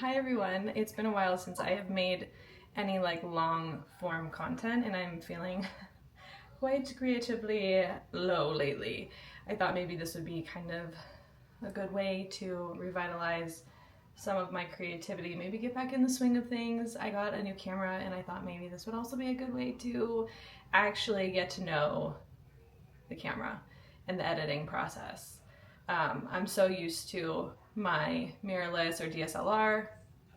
Hi everyone, it's been a while since I have made any long form content and I'm feeling quite creatively low lately. I thought maybe this would be kind of a good way to revitalize some of my creativity, maybe get back in the swing of things. I got a new camera and I thought maybe this would also be a good way to actually get to know the camera and the editing process. I'm so used to my mirrorless or DSLR.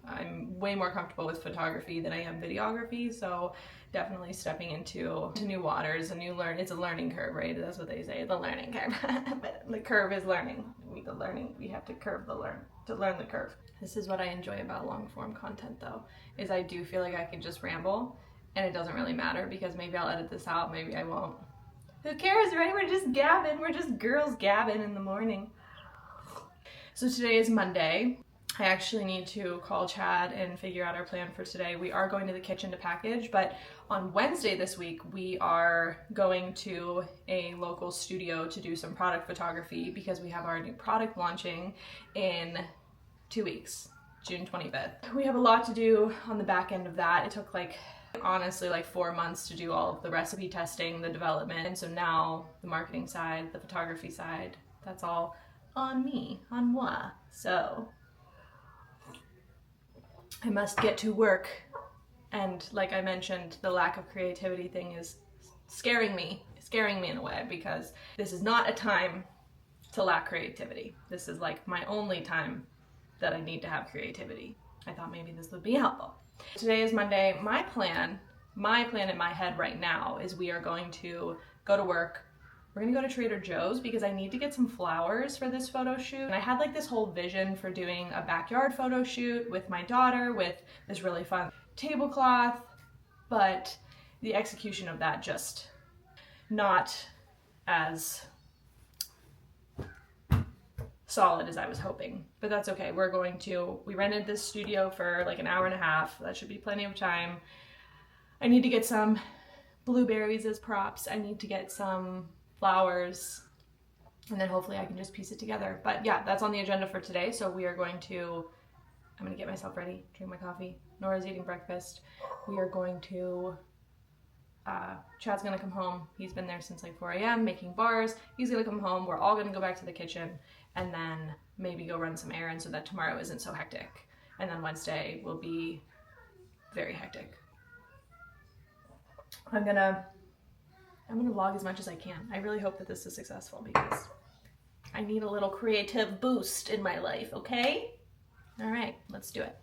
I'm way more comfortable with photography than I am videography, so definitely stepping into new waters, it's a learning curve, right? That's what they say, the learning curve. But the curve is learning. We have to learn the curve. This is what I enjoy about long form content though, is I do feel like I can just ramble and it doesn't really matter because maybe I'll edit this out, maybe I won't. Who cares, right? We're just gabbing. We're just girls gabbing in the morning. So today is Monday. I actually need to call Chad and figure out our plan for today. We are going to the kitchen to package, but on Wednesday this week, we are going to a local studio to do some product photography because we have our new product launching in 2 weeks, June 25th. We have a lot to do on the back end of that. It took honestly 4 months to do all of the recipe testing, the development, and so now the marketing side, the photography side, that's all on me, on moi. So I must get to work, and like I mentioned, the lack of creativity thing is scaring me in a way, because this is not a time to lack creativity. This is my only time that I need to have creativity. I thought maybe this would be helpful. Today is Monday. My plan in my head right now is we are going to go to work. We're gonna go to Trader Joe's because I need to get some flowers for this photo shoot. And I had this whole vision for doing a backyard photo shoot with my daughter with this really fun tablecloth, but the execution of that just not as solid as I was hoping, but that's okay. We rented this studio for an hour and a half. That should be plenty of time. I need to get some blueberries as props. I need to get some flowers, and then hopefully I can just piece it together. But yeah, that's on the agenda for today. So I'm gonna get myself ready, drink my coffee. Nora's eating breakfast. We are going to, Chad's gonna come home. He's been there since 4 a.m. making bars. He's gonna come home. We're all gonna go back to the kitchen and then maybe go run some errands so that tomorrow isn't so hectic. And then Wednesday will be very hectic. I'm gonna vlog as much as I can. I really hope that this is successful because I need a little creative boost in my life, okay? All right, let's do it.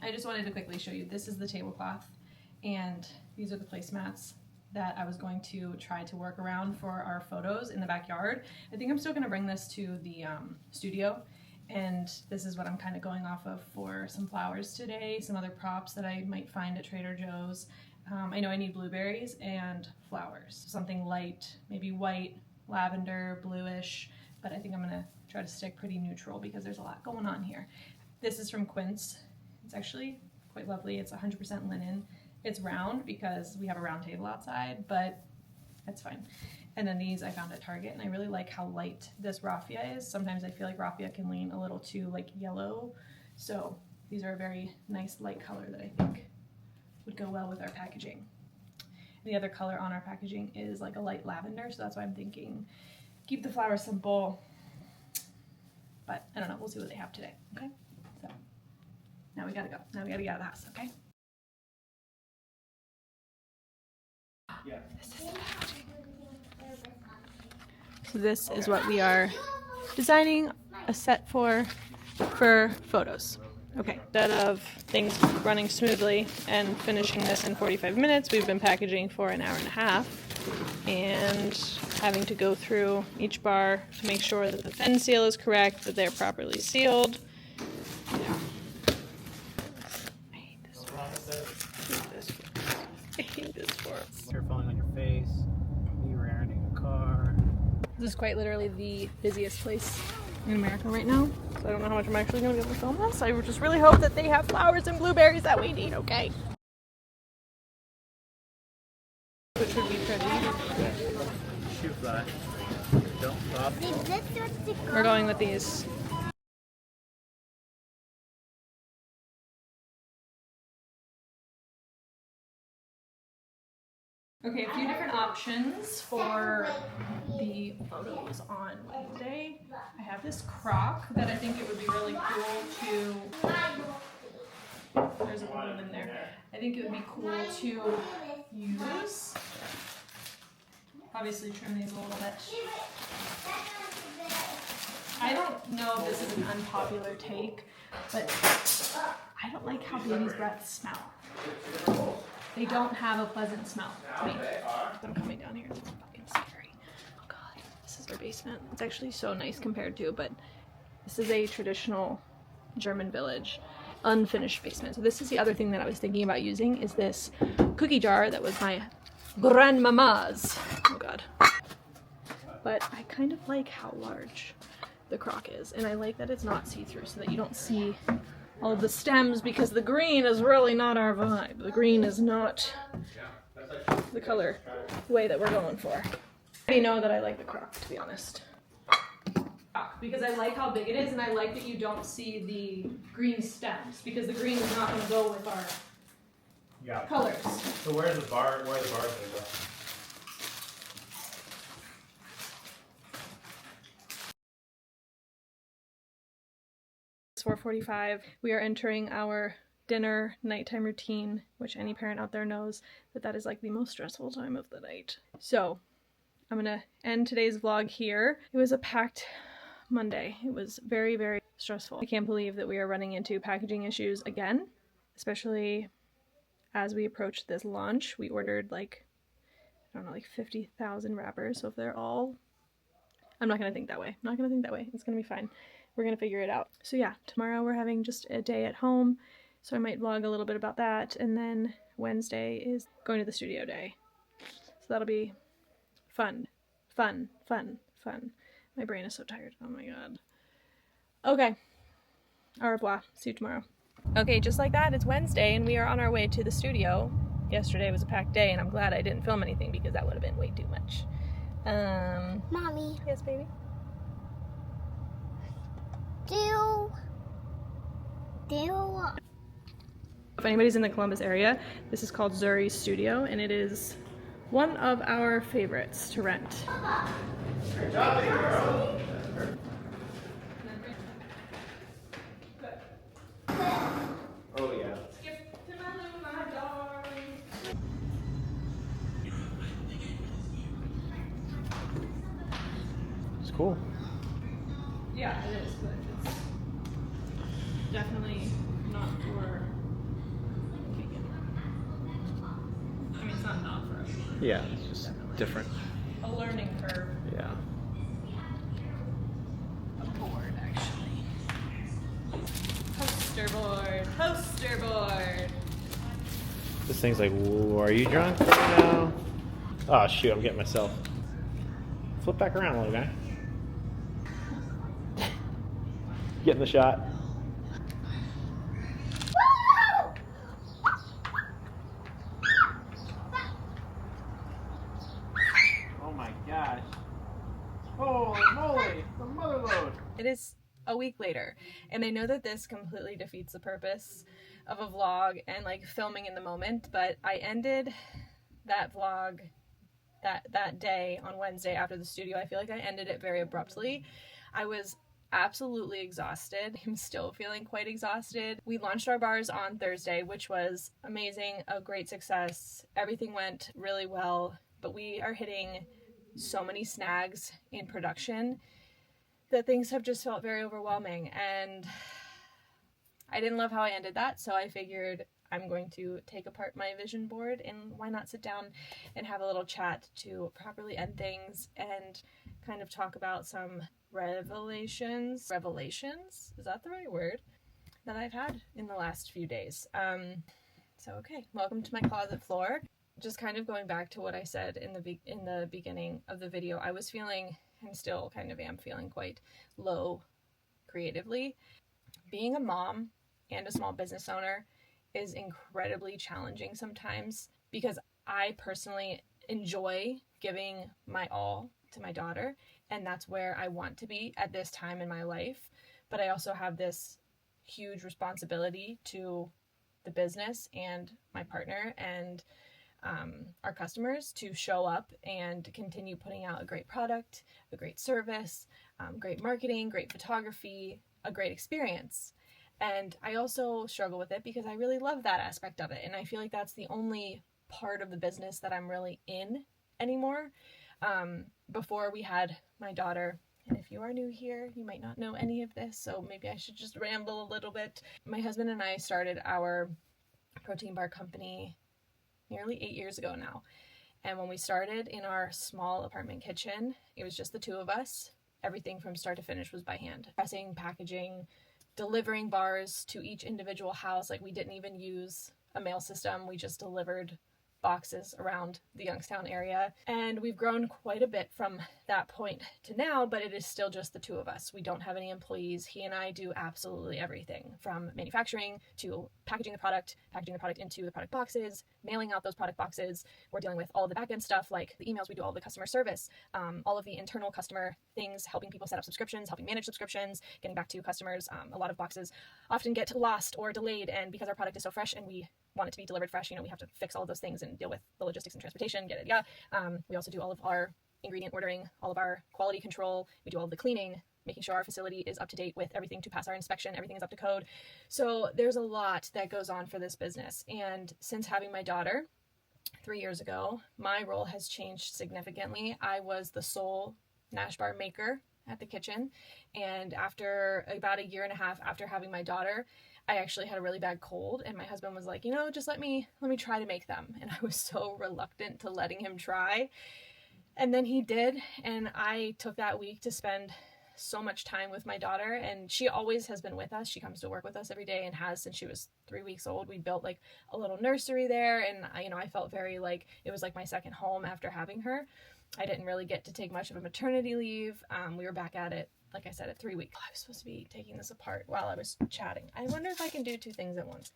I just wanted to quickly show you, this is the tablecloth and these are the placemats that I was going to try to work around for our photos in the backyard. I think I'm still gonna bring this to the studio, and this is what I'm kind of going off of for some flowers today, some other props that I might find at Trader Joe's. I know I need blueberries and flowers, something light, maybe white, lavender, bluish, but I think I'm gonna try to stick pretty neutral because there's a lot going on here. This is from Quince. It's actually quite lovely. It's 100% linen. It's round because we have a round table outside, but that's fine. And then these I found at Target, and I really like how light this raffia is. Sometimes I feel like raffia can lean a little too yellow. So these are a very nice light color that I think would go well with our packaging. And the other color on our packaging is a light lavender, so that's why I'm thinking keep the flowers simple. But I don't know, we'll see what they have today, okay? So now we gotta go. Now we gotta get out of the house, okay? Yeah. This is the packaging. So this is what we are designing a set for photos. Okay, instead of things running smoothly and finishing this in 45 minutes, we've been packaging for an hour and a half and having to go through each bar to make sure that the thin seal is correct, that they're properly sealed. Yeah. I hate this one. I hate this one. You're falling on your face. You were wearing a This is quite literally the busiest place in America right now. So I don't know how much I'm actually going to be able to film this. I would just really hope that they have flowers and blueberries that we need, okay? Which would be pretty. Shoe fly. Don't stop. We're going with these. Okay, a few different options for the photos on Wednesday. I have this crock that I think it would be really cool to, there's a balloon in there. I think it would be cool to use. Obviously trim these a little bit. I don't know if this is an unpopular take, but I don't like how baby's breaths smell. They don't have a pleasant smell to me. I'm coming down here. It's fucking scary. Oh god, this is our basement. It's actually so nice compared to, but this is a traditional German village, unfinished basement. So this is the other thing that I was thinking about using is this cookie jar that was my grandmama's. Oh god. But I kind of like how large the crock is, and I like that it's not see-through so that you don't see all of the stems, because the green is really not our vibe. The green is not the color way that we're going for. I already know that I like the crock, to be honest. Because I like how big it is, and I like that you don't see the green stems, because the green is not going to go with our colors. So where's the bar? Where are the bars going to go? It's 4:45. We are entering our dinner nighttime routine, which any parent out there knows that that is like the most stressful time of the night. So I'm gonna end today's vlog here. It was a packed Monday. It was very, very stressful. I can't believe that we are running into packaging issues again, especially as we approach this launch. We ordered like, I don't know, like 50,000 wrappers. So if they're all, I'm not gonna think that way. I'm not gonna think that way. It's gonna be fine. We're gonna figure it out. So yeah, tomorrow we're having just a day at home. So I might vlog a little bit about that. And then Wednesday is going to the studio day. So that'll be fun, fun, fun, fun. My brain is so tired. Oh my god. Okay. Au revoir. See you tomorrow. Okay, just like that, it's Wednesday and we are on our way to the studio. Yesterday was a packed day and I'm glad I didn't film anything because that would have been way too much. Mommy. Yes, baby? If anybody's in the Columbus area, this is called Zuri's Studio, and it is one of our favorites to rent. Oh yeah. It's cool. Yeah, it is, but it's definitely not for vegan. I mean, it's not for everyone. Yeah, it's just different. A learning curve. Yeah. A board, actually. Poster board. Poster board. This thing's like, are you drunk right now? Oh shoot, I'm getting myself. Flip back around, little guy. Get in the shot. Oh my gosh. Holy moly, the mother load. It is a week later, and I know that this completely defeats the purpose of a vlog and like filming in the moment, but I ended that vlog that day on Wednesday after the studio. I feel like I ended it very abruptly. I was absolutely exhausted. I'm still feeling quite exhausted. We launched our bars on Thursday, which was amazing, a great success. Everything went really well, but we are hitting so many snags in production that things have just felt very overwhelming, and I didn't love how I ended that, so I figured I'm going to take apart my vision board and why not sit down and have a little chat to properly end things and kind of talk about some revelations, is that the right word, that I've had in the last few days. So okay, welcome to my closet floor. Just kind of going back to what I said in the beginning of the video, I was feeling and still kind of am feeling quite low creatively. Being a mom and a small business owner is incredibly challenging sometimes because I personally enjoy giving my all to my daughter, and that's where I want to be at this time in my life. But I also have this huge responsibility to the business and my partner and our customers to show up and continue putting out a great product, a great service, great marketing, great photography, a great experience. And I also struggle with it because I really love that aspect of it. And I feel like that's the only part of the business that I'm really in anymore. Before we had my daughter, and if you are new here, you might not know any of this, so maybe I should just ramble a little bit. My husband and I started our protein bar company nearly 8 years ago now. And when we started in our small apartment kitchen, it was just the two of us. Everything from start to finish was by hand. Pressing, packaging, delivering bars to each individual house. Like, we didn't even use a mail system. We just delivered boxes around the Youngstown area. And we've grown quite a bit from that point to now, but it is still just the two of us. We don't have any employees. He and I do absolutely everything from manufacturing to packaging the product into the product boxes, mailing out those product boxes. We're dealing with all the back end stuff like the emails, we do all the customer service, all of the internal customer things, helping people set up subscriptions, helping manage subscriptions, getting back to customers. A lot of boxes often get lost or delayed, and because our product is so fresh and we want it to be delivered fresh, we have to fix all of those things and deal with the logistics and transportation, get it, yeah. We also do all of our ingredient ordering, all of our quality control, we do all of the cleaning, making sure our facility is up to date with everything to pass our inspection, everything is up to code. So there's a lot that goes on for this business. And since having my daughter 3 years ago, my role has changed significantly. I was the sole Nash Bar maker at the kitchen, and after about a year and a half after having my daughter, I actually had a really bad cold, and my husband was like, just let me try to make them. And I was so reluctant to letting him try. And then he did, and I took that week to spend so much time with my daughter, and she always has been with us. She comes to work with us every day and has since she was 3 weeks old. We built like a little nursery there, and I felt very like it was like my second home after having her. I didn't really get to take much of a maternity leave. We were back at it, like I said, at 3 weeks. I was supposed to be taking this apart while I was chatting. I wonder if I can do two things at once.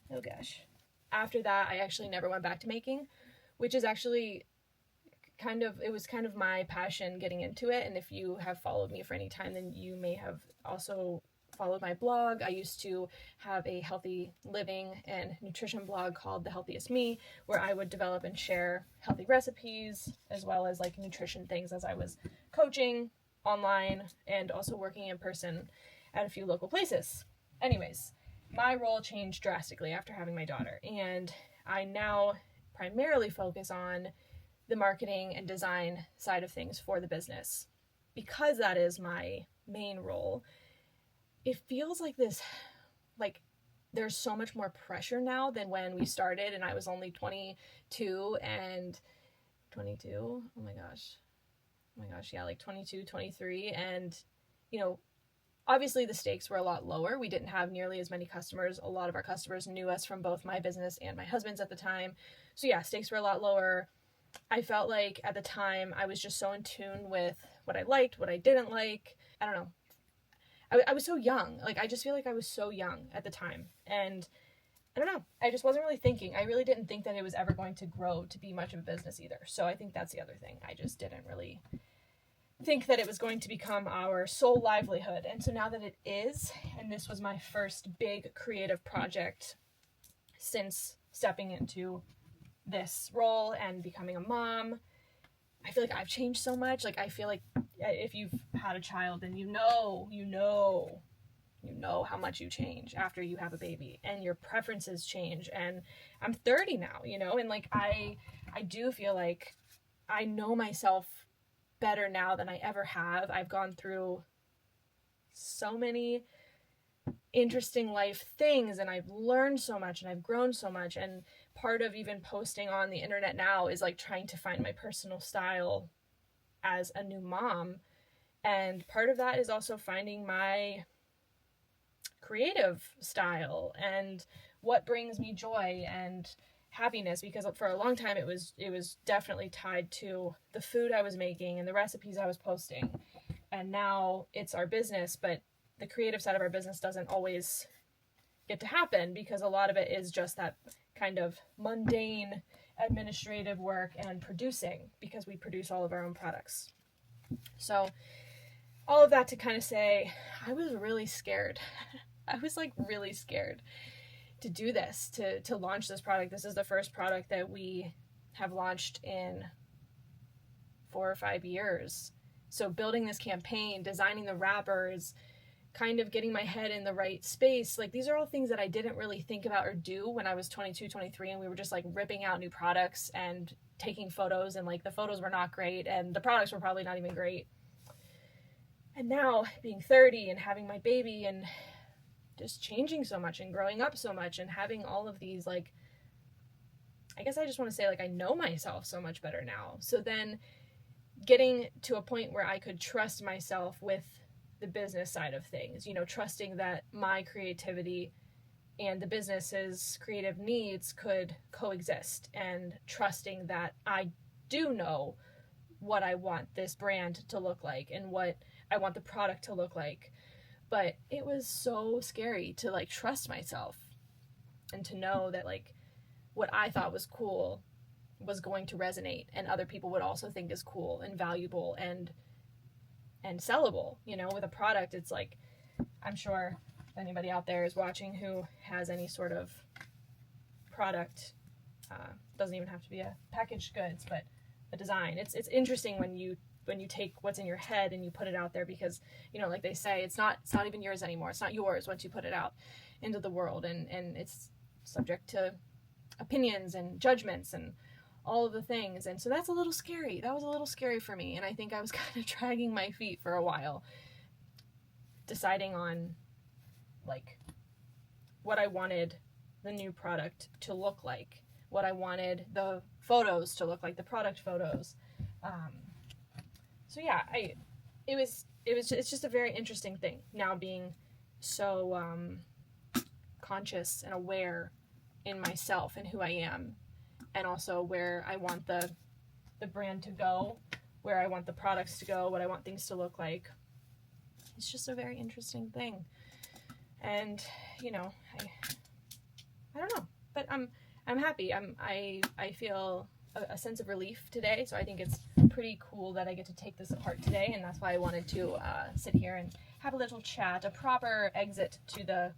Oh gosh. After that, I actually never went back to making, which is actually it was kind of my passion getting into it. And if you have followed me for any time, then you may have also followed my blog. I used to have a healthy living and nutrition blog called The Healthiest Me, where I would develop and share healthy recipes as well as like nutrition things as I was coaching online and also working in person at a few local places. Anyways, my role changed drastically after having my daughter, and I now primarily focus on the marketing and design side of things for the business. Because that is my main role, it feels like there's so much more pressure now than when we started and I was only 22 and 22. Oh my gosh, yeah, like 22, 23. And, obviously the stakes were a lot lower. We didn't have nearly as many customers. A lot of our customers knew us from both my business and my husband's at the time. So yeah, stakes were a lot lower. I felt like at the time I was just so in tune with what I liked, what I didn't like. I don't know. I was so young. Like, I just feel like I was so young at the time. And I don't know. I just wasn't really thinking. I really didn't think that it was ever going to grow to be much of a business either. So I think that's the other thing. I just didn't really think that it was going to become our sole livelihood. And so now that it is, and this was my first big creative project since stepping into this role and becoming a mom, I feel like I've changed so much. Like, I feel like if you've had a child, then you know how much you change after you have a baby, and your preferences change. And I'm 30 now, and like I do feel like I know myself better now than I ever have. I've gone through so many interesting life things, and I've learned so much, and I've grown so much. And part of even posting on the internet now is like trying to find my personal style as a new mom. And part of that is also finding my creative style and what brings me joy and happiness, because for a long time it was definitely tied to the food I was making and the recipes I was posting. And now it's our business, but the creative side of our business doesn't always get to happen, because a lot of it is just that kind of mundane administrative work and producing, because we produce all of our own products. So all of that to kind of say, I was really scared. I was like really scared to do this, to launch this product. This is the first product that we have launched in 4 or 5 years. So building this campaign, designing the wrappers, kind of getting my head in the right space, like these are all things that I didn't really think about or do when I was 22, 23, and we were just like ripping out new products and taking photos, and like the photos were not great and the products were probably not even great. And now being 30 and having my baby and just changing so much and growing up so much and having all of these, like, I guess I just want to say, like, I know myself so much better now. So then getting to a point where I could trust myself with the business side of things, you know, trusting that my creativity and the business's creative needs could coexist, and trusting that I do know what I want this brand to look like and what I want the product to look like. But it was so scary to like trust myself and to know that like what I thought was cool was going to resonate, and other people would also think is cool and valuable and sellable. You know, with a product, it's like, I'm sure if anybody out there is watching who has any sort of product, doesn't even have to be a packaged goods, but a design. It's interesting when you take what's in your head and you put it out there, because, you know, like they say, it's not even yours anymore. It's not yours once you put it out into the world, and it's subject to opinions and judgments and all of the things. And so that's a little scary. That was a little scary for me. And I think I was kind of dragging my feet for a while, deciding on like what I wanted the new product to look like, what I wanted the photos to look like, the product photos. So yeah, it's just a very interesting thing now, being so conscious and aware in myself and who I am, and also where I want the brand to go, where I want the products to go, what I want things to look like. It's just a very interesting thing. And, you know, I don't know, but I'm happy. I feel a sense of relief today. So I think it's pretty cool that I get to take this apart today, and that's why I wanted to sit here and have a little chat, a proper exit to the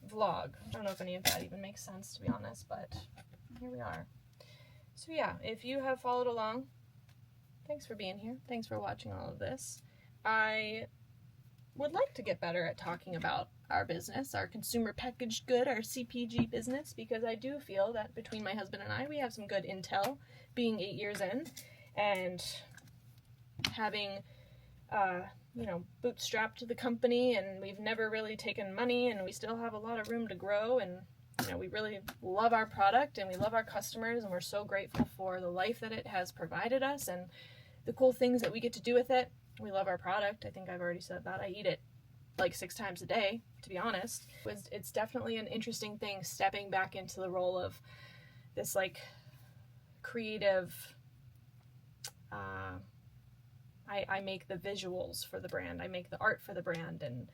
vlog. I don't know if any of that even makes sense, to be honest, but here we are. So yeah, if you have followed along, thanks for being here. Thanks for watching all of this. I would like to get better at talking about our business, our consumer packaged good, our CPG business, because I do feel that between my husband and I, we have some good intel, being 8 years in, and having, you know, bootstrapped the company, and we've never really taken money, and we still have a lot of room to grow, and, you know, we really love our product, and we love our customers, and we're so grateful for the life that it has provided us, and the cool things that we get to do with it. We love our product. I think I've already said that. I eat it like 6 times a day, to be honest. It's definitely an interesting thing, stepping back into the role of this like creative, I make the visuals for the brand, I make the art for the brand, and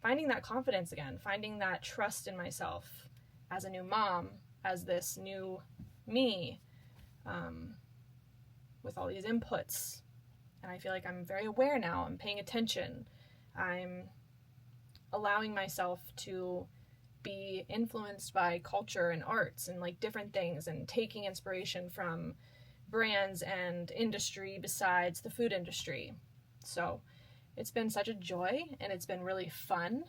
finding that confidence again, finding that trust in myself as a new mom, as this new me, with all these inputs. And I feel like I'm very aware now. I'm paying attention. I'm allowing myself to be influenced by culture and arts and like different things, and taking inspiration from brands and industry besides the food industry. So it's been such a joy, and it's been really fun,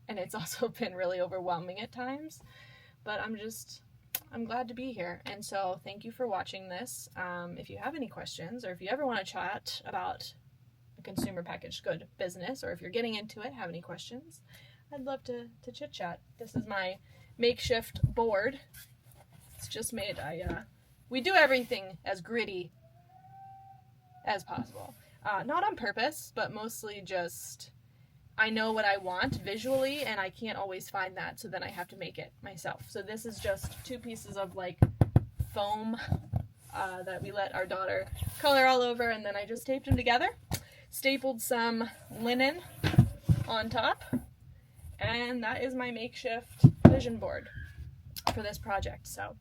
and it's also been really overwhelming at times, but I'm glad to be here. And so thank you for watching this. If you have any questions, or if you ever want to chat about a consumer packaged good business, or if you're getting into it, have any questions, I'd love to chit chat. This is my makeshift board. It's just made. We do everything as gritty as possible. Not on purpose, but mostly just I know what I want visually and I can't always find that, so then I have to make it myself. So this is just 2 pieces of like foam that we let our daughter color all over, and then I just taped them together, stapled some linen on top, and that is my makeshift vision board for this project. So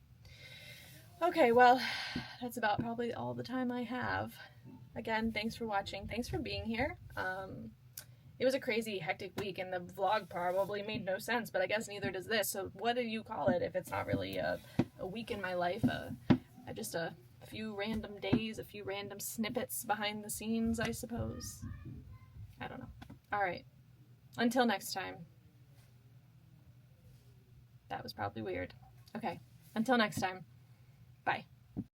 okay, well, that's about probably all the time I have. Again, thanks for watching. Thanks for being here. It was a crazy, hectic week, and the vlog probably made no sense, but I guess neither does this. So what do you call it if it's not really a week in my life? Just a few random days, a few random snippets behind the scenes, I suppose. I don't know. All right. Until next time. That was probably weird. Okay. Until next time. Bye.